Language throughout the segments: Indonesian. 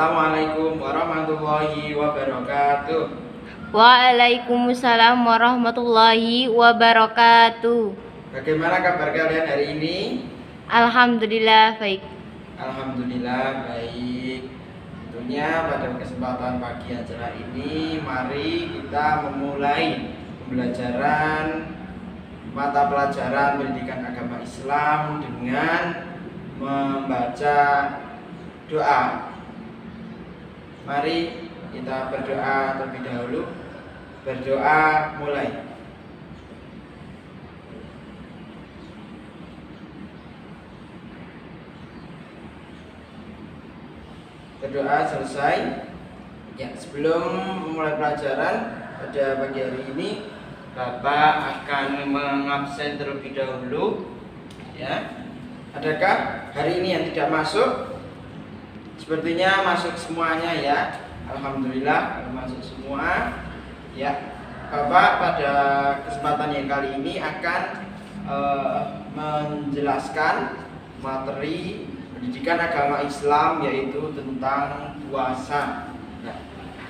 Assalamualaikum warahmatullahi wabarakatuh. Waalaikumsalam warahmatullahi wabarakatuh. Bagaimana kabar kalian hari ini? Alhamdulillah baik. Alhamdulillah baik. Tentunya pada kesempatan pagi acara ini, mari kita memulai pembelajaran mata pelajaran pendidikan agama Islam dengan membaca doa. Mari kita berdoa terlebih dahulu. Berdoa mulai. Berdoa selesai. Ya, sebelum memulai pelajaran pada pagi hari ini, Bapak akan mengabsen terlebih dahulu. Ya. Adakah hari ini yang tidak masuk? Sepertinya masuk semuanya ya. Alhamdulillah masuk semua. Ya. Bapak pada kesempatan yang kali ini akan menjelaskan materi pendidikan agama Islam, yaitu tentang puasa. Nah,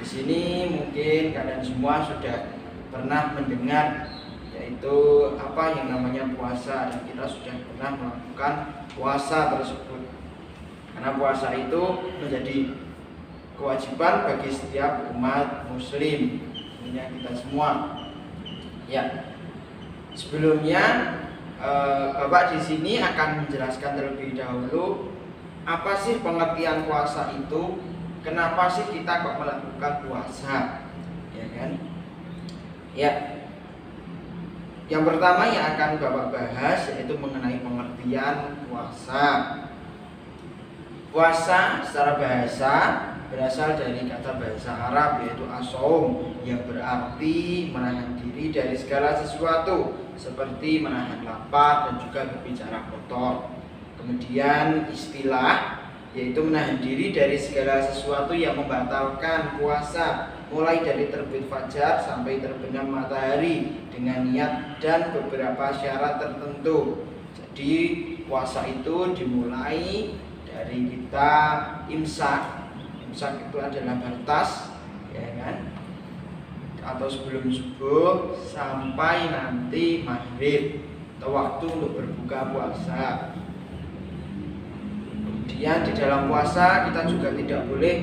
di sini mungkin kalian semua sudah pernah mendengar yaitu apa yang namanya puasa, dan kita sudah pernah melakukan puasa tersebut. Karena puasa itu menjadi kewajiban bagi setiap umat muslim, tentunya kita semua. Ya. Sebelumnya Bapak di sini akan menjelaskan terlebih dahulu apa sih pengertian puasa itu, kenapa sih kita kok melakukan puasa, ya kan? Ya. Yang pertama yang akan Bapak bahas yaitu mengenai pengertian puasa. Puasa secara bahasa berasal dari kata bahasa Arab yaitu as-shaum, yang berarti menahan diri dari segala sesuatu seperti menahan lapar dan juga berbicara kotor. Kemudian istilah yaitu menahan diri dari segala sesuatu yang membatalkan puasa, mulai dari terbit fajar sampai terbenam matahari dengan niat dan beberapa syarat tertentu. Jadi puasa itu dimulai dari kita imsak. Imsak itu adalah batas, ya kan? Atau sebelum subuh sampai nanti maghrib atau waktu untuk berbuka puasa. Kemudian di dalam puasa kita juga tidak boleh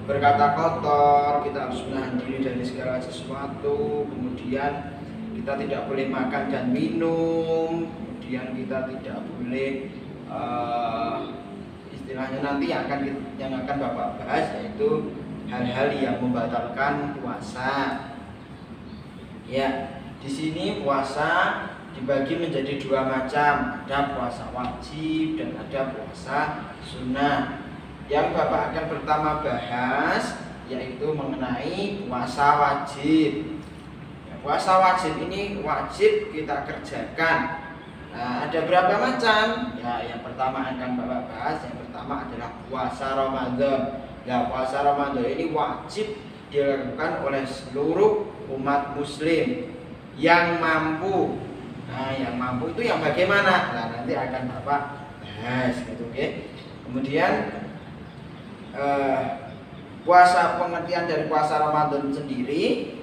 berkata kotor, kita harus menahan diri dari segala sesuatu. Kemudian kita tidak boleh makan dan minum. Kemudian kita tidak boleh istilahnya nanti yang akan Bapak bahas yaitu hal-hal yang membatalkan puasa. Ya, di sini puasa dibagi menjadi dua macam, ada puasa wajib dan ada puasa sunnah. Yang Bapak akan pertama bahas yaitu mengenai puasa wajib. Ya, puasa wajib ini wajib kita kerjakan. Nah, ada berapa macam? Ya, yang pertama akan Bapak bahas. Yang pertama adalah puasa Ramadan. Ya, puasa Ramadan ini wajib dilakukan oleh seluruh umat muslim yang mampu. Nah, yang mampu itu yang bagaimana? Nah, nanti akan Bapak bahas gitu, oke. Kemudian puasa, pengertian dari puasa Ramadan sendiri,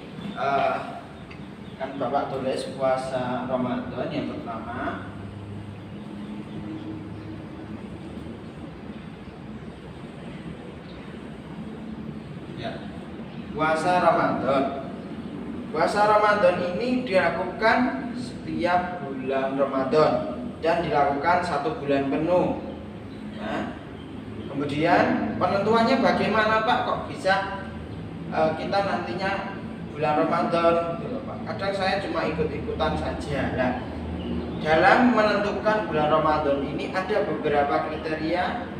kan Bapak tulis puasa Ramadan yang pertama. Ya. Puasa Ramadan. Puasa Ramadan ini dilakukan setiap bulan Ramadan dan dilakukan 1 bulan penuh. Nah, kemudian penentuannya bagaimana Pak? Kok bisa kita nantinya bulan Ramadan? Kadang saya cuma ikut-ikutan saja. Nah, dalam menentukan bulan Ramadan ini ada beberapa kriteria.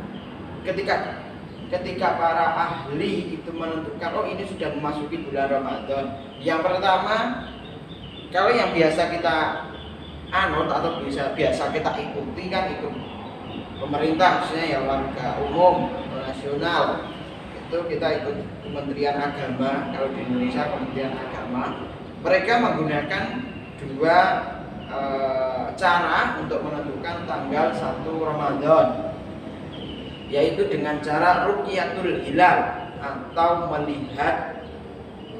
Ketika para ahli itu menentukan, oh ini sudah memasuki bulan Ramadan. Yang pertama, kalau yang biasa kita anut atau biasa kita ikuti kan ikut pemerintah, misalnya ya warga umum atau nasional, itu kita ikut Kementerian Agama. Kalau di Indonesia Kementerian Agama, mereka menggunakan dua cara untuk menentukan tanggal 1 Ramadan. yaitu dengan cara ruqyatul hilal atau melihat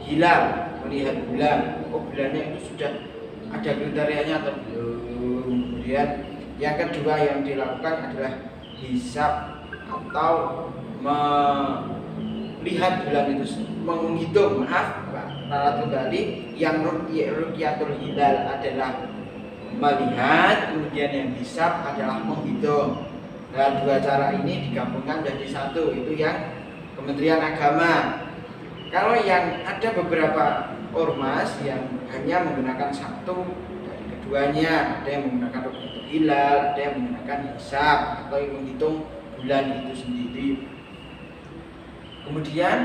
hilal, melihat bulan. Oh, bulannya itu sudah ada kriterianya atau belum. Kemudian yang kedua yang dilakukan adalah hisab atau melihat bulan itu, menghitung, kembali. Yang ruqyatul hilal adalah melihat, kemudian yang hisab adalah menghitung. Nah, dua cara ini digabungkan menjadi satu, itu yang Kementerian Agama. Kalau yang ada beberapa ormas yang hanya menggunakan satu dari keduanya, ada yang menggunakan ruqyatul hilal, ada yang menggunakan hisab atau yang menghitung bulan itu sendiri. Kemudian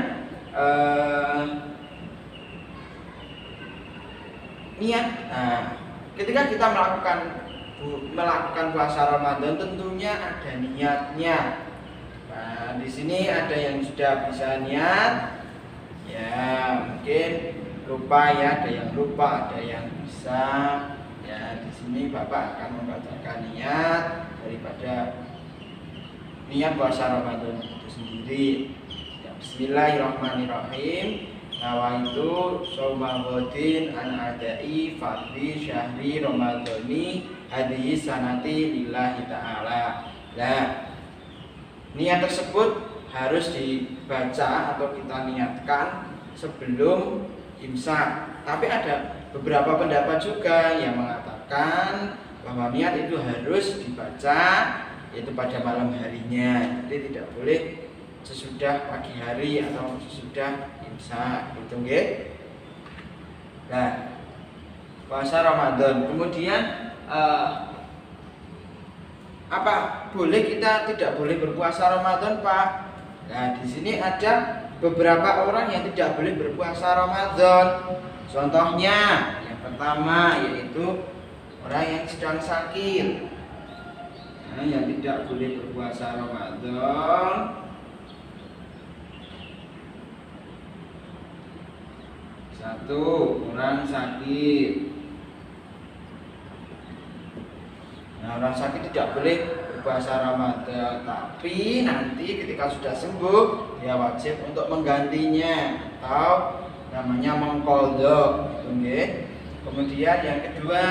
niat. Nah, ketika kita melakukan puasa Ramadan tentunya ada niatnya. Nah, di sini ada yang sudah bisa niat, ya mungkin lupa ya, ada yang lupa, ada yang bisa. Ya, di sini Bapak akan membacakan niat daripada niat puasa Ramadan itu sendiri. Ya, Bismillahirrahmanirrahim. Nawaitu shaumal ghadin an adai fardhi syahri ramadhani hadhihi sanati lillahi ta'ala. Nah, niat tersebut harus dibaca atau kita niatkan sebelum imsak. Tapi ada beberapa pendapat juga yang mengatakan bahwa niat itu harus dibaca yaitu pada malam harinya. Jadi tidak boleh sesudah pagi hari atau sesudah imsak, gitu nggih. Nah, puasa Ramadan. Kemudian apa boleh kita tidak boleh berpuasa Ramadan, Pak? Nah, di sini ada beberapa orang yang tidak boleh berpuasa Ramadan. Contohnya, yang pertama yaitu orang yang sedang sakit. Nah, yang tidak boleh berpuasa Ramadan. Satu, orang sakit. Nah, orang sakit tidak boleh berpuasa Ramadan, tapi nanti ketika sudah sembuh dia wajib untuk menggantinya atau namanya mengqadha, gitu nggih. Kemudian yang kedua,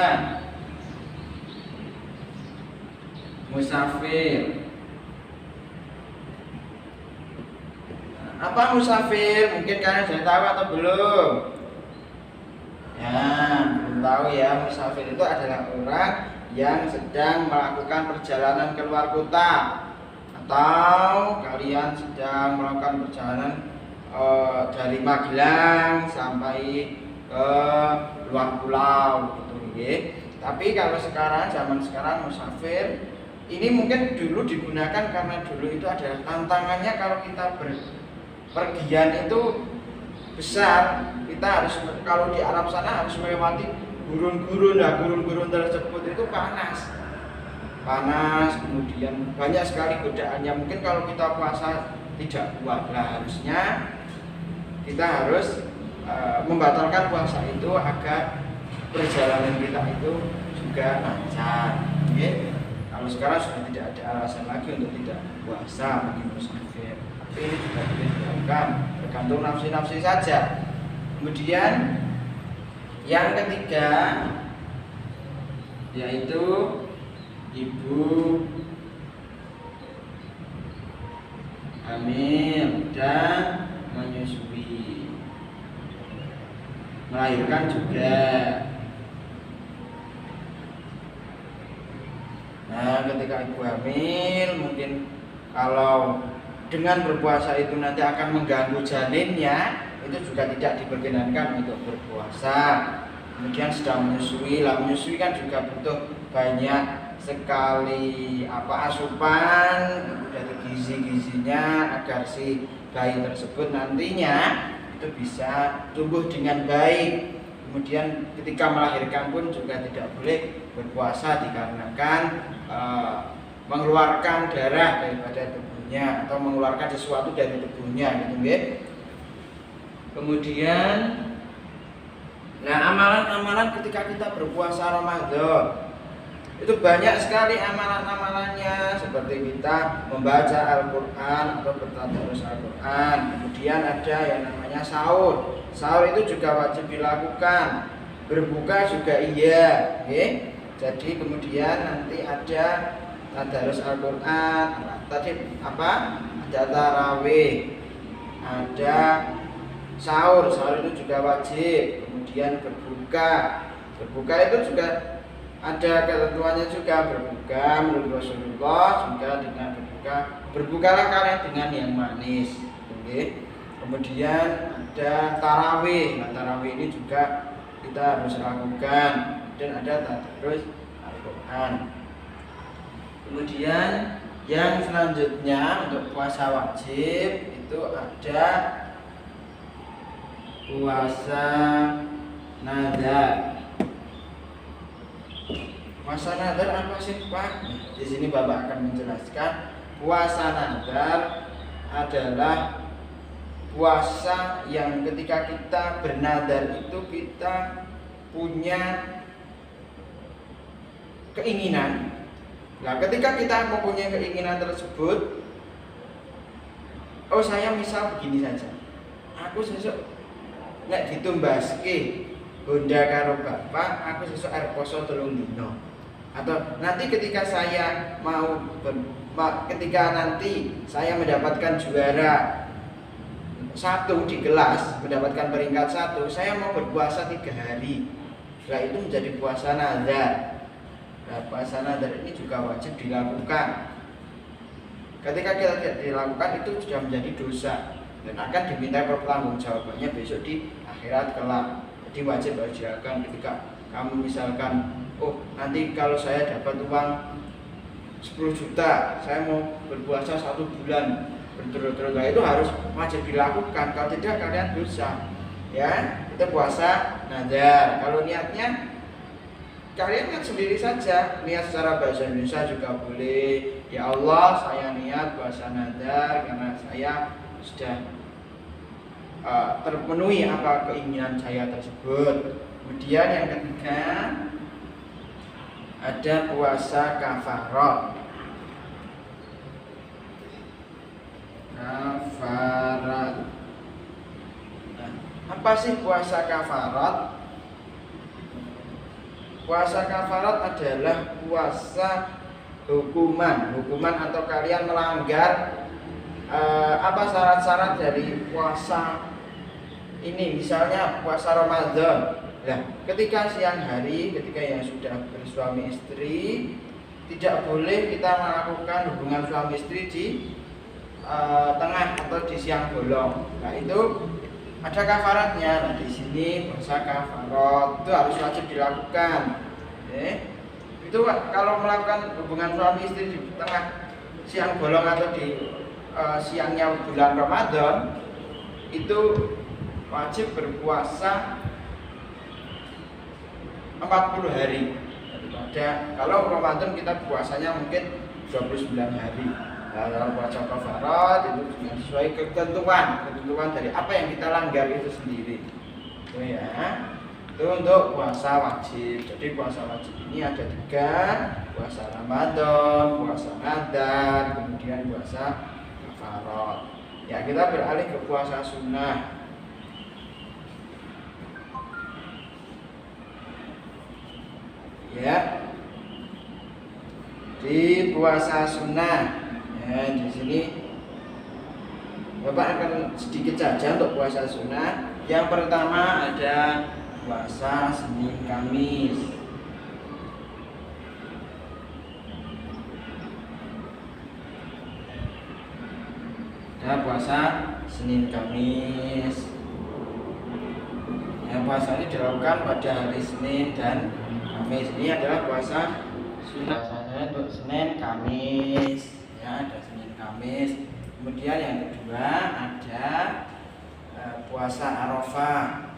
musafir. Nah, apa musafir? Mungkin kalian sudah tahu atau belum? Ya, belum tahu ya. Musafir itu adalah orang yang sedang melakukan perjalanan keluar kota, atau kalian sedang melakukan perjalanan dari Magelang sampai ke luar pulau, gitu nggih. Tapi kalau sekarang, zaman sekarang, musafir ini mungkin dulu digunakan karena dulu itu adalah tantangannya. Kalau kita berpergian itu besar, kita harus, kalau di Arab sana harus melewati gurun-gurun. Nah, gurun-gurun tersebut itu panas, kemudian banyak sekali godaannya. Mungkin kalau kita puasa tidak kuat. Nah, harusnya kita harus membatalkan puasa itu agar perjalanan kita itu juga lancar. Okay? Kalau sekarang sudah tidak ada alasan lagi untuk tidak puasa bagi musafir. Tapi ini juga boleh dilakukan, tergantung nafsi-nafsi saja. Kemudian yang ketiga yaitu ibu hamil dan menyusui, melahirkan juga. Nah, ketika ibu hamil, mungkin kalau dengan berpuasa itu nanti akan mengganggu janinnya, itu juga tidak diperkenankan untuk berpuasa. Kemudian sedang menyusui, menyusui kan juga butuh banyak sekali asupan dari gizi-gizinya agar si bayi tersebut nantinya itu bisa tumbuh dengan baik. Kemudian ketika melahirkan pun juga tidak boleh berpuasa dikarenakan mengeluarkan darah daripada tubuhnya atau mengeluarkan sesuatu dari tubuhnya, gitu nggih. Kemudian, nah, amalan-amalan ketika kita berpuasa Ramadan. Itu banyak sekali amalan-amalannya, seperti kita membaca Al-Quran atau bertadarus Al-Quran. Kemudian ada yang namanya sahur. Sahur itu juga wajib dilakukan. Berbuka juga iya, okay? Jadi kemudian nanti ada tadarus Al-Quran. Tadi apa? Ada tarawih, ada sahur. Sahur itu juga wajib. Kemudian berbuka. Berbuka itu juga ada ketentuannya juga. Berbuka menurut Rasulullah juga dengan berbukalah kalian dengan yang manis, okay? Kemudian ada tarawih. Nah, tarawih ini juga kita harus lakukan, dan ada tadarus Al-Quran. Kemudian yang selanjutnya untuk puasa wajib itu ada puasa nadar. Puasa nadar apa sih, Pak? Di sini Bapak akan menjelaskan. Puasa nadar adalah puasa yang ketika kita bernadar itu kita punya keinginan. Nah, ketika kita mempunyai keinginan tersebut, oh saya misal begini saja, aku sesuk nek ditumbaske Honda karo bapak, aku sesuk air poso 3 dino. Atau nanti ketika saya ketika nanti saya mendapatkan juara 1 di kelas, mendapatkan peringkat 1, saya mau berpuasa 3 hari. Nah, itu menjadi puasa nadar. Nah, puasa nadar ini juga wajib dilakukan. Ketika kita tidak dilakukan, itu sudah menjadi dosa dan akan diminta pertanggungjawabannya besok di akhirat kelak. Jadi wajib harus dilakukan. Ketika kamu misalkan, oh nanti kalau saya dapat uang 10 juta, saya mau berpuasa 1 bulan berturut-turut, itu harus wajib dilakukan. Kalau tidak, kalian dosa. Ya, itu puasa nadar. Kalau niatnya kalian kan sendiri saja, niat secara bahasa Indonesia juga boleh. Ya Allah, saya niat puasa nadar karena saya sudah terpenuhi apa keinginan saya tersebut. Kemudian yang ketiga ada puasa kafarat. Kafarat. Nah, apa sih puasa kafarat? Puasa kafarat adalah puasa hukuman atau kalian melanggar apa syarat-syarat dari puasa ini. Misalnya puasa Ramadan. Nah, ketika siang hari, ketika yang sudah bersuami istri, tidak boleh kita melakukan hubungan suami istri di tengah atau di siang bolong. Nah, itu ada kafaratnya. Nah, di sini puasa kafarat itu harus wajib dilakukan. Itu kalau melakukan hubungan suami istri di tengah siang bolong atau di siangnya bulan Ramadan, itu wajib berpuasa 40 hari. Kalau Ramadan kita puasanya mungkin 29 hari. Nah, dalam puasa kafarat itu sesuai ketentuan dari apa yang kita langgar itu sendiri. Itu ya. Itu untuk puasa wajib. Jadi puasa wajib ini ada 3: puasa Ramadan, puasa nadar, kemudian puasa kafarat. Ya, kita beralih ke puasa sunnah. Ya, di puasa sunnah. Ya, di sini Bapak akan sedikit saja untuk puasa sunnah. Yang pertama ada puasa Senin Kamis. Ada puasa Senin Kamis. Yang puasa ini dilakukan pada hari Senin dan Kamis. Ini adalah puasa sunnah. Puasanya untuk Senin Kamis. Ya, ada Senin Kamis. Kemudian yang kedua ada puasa Arafah.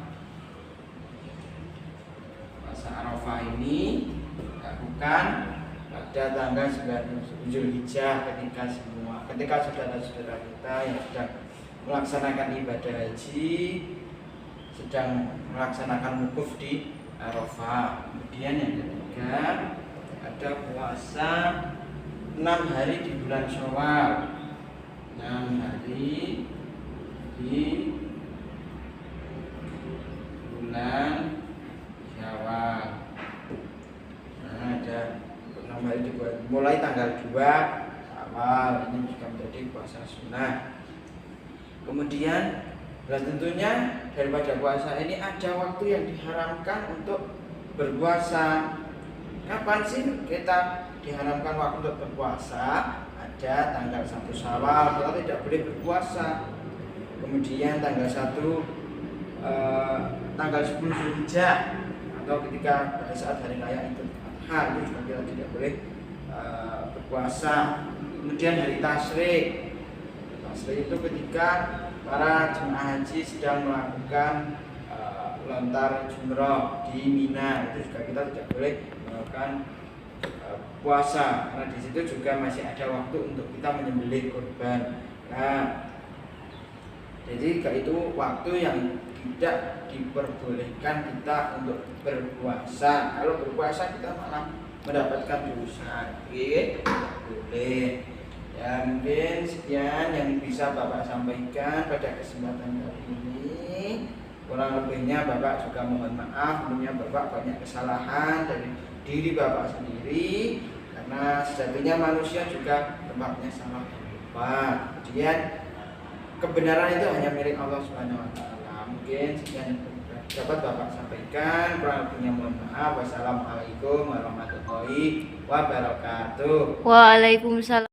Puasa Arafah ini dilakukan pada tanggal 9 Zulhijjah ketika saudara-saudara kita yang sedang melaksanakan ibadah haji sedang melaksanakan wukuf di Arafah. Kemudian yang ketiga ada puasa 6 hari di bulan Syawal. 6 hari di bulan Syawal. Nah, ada 6 hari di bulan, mulai tanggal 2 Syawal. Ini juga menjadi puasa sunnah. Kemudian tentunya daripada puasa ini ada waktu yang diharamkan untuk berpuasa. Kapan sih kita diharamkan waktu untuk berpuasa? Ada tanggal 1 Syawal kita tidak boleh berpuasa. Kemudian tanggal 1 tanggal 10 Zulhijjah, atau ketika pada saat hari raya Idul Adha itu juga kita tidak boleh berpuasa. Kemudian hari Tasyrik. Tasyrik itu ketika para jemaah haji sedang melakukan lontar jumroh di Mina, itu juga kita tidak boleh melakukan puasa, karena di situ juga masih ada waktu untuk kita menyembelih kurban. Nah, jadi itu waktu yang tidak diperbolehkan kita untuk berpuasa. Kalau berpuasa kita malah mendapatkan dosa. Oke, boleh. Ya, mungkin sekian yang bisa Bapak sampaikan pada kesempatan kali ini. Kurang lebihnya Bapak juga mohon maaf, tentunya Bapak banyak kesalahan dari diri Bapak sendiri, karena sejatinya manusia juga tempatnya salah dan lupa. Kemudian kebenaran itu hanya milik Allah Subhanahu wa taala. Mungkin sekian yang dapat Bapak sampaikan, kurang lebihnya mohon maaf. Wassalamualaikum warahmatullahi wabarakatuh. Waalaikumsalam.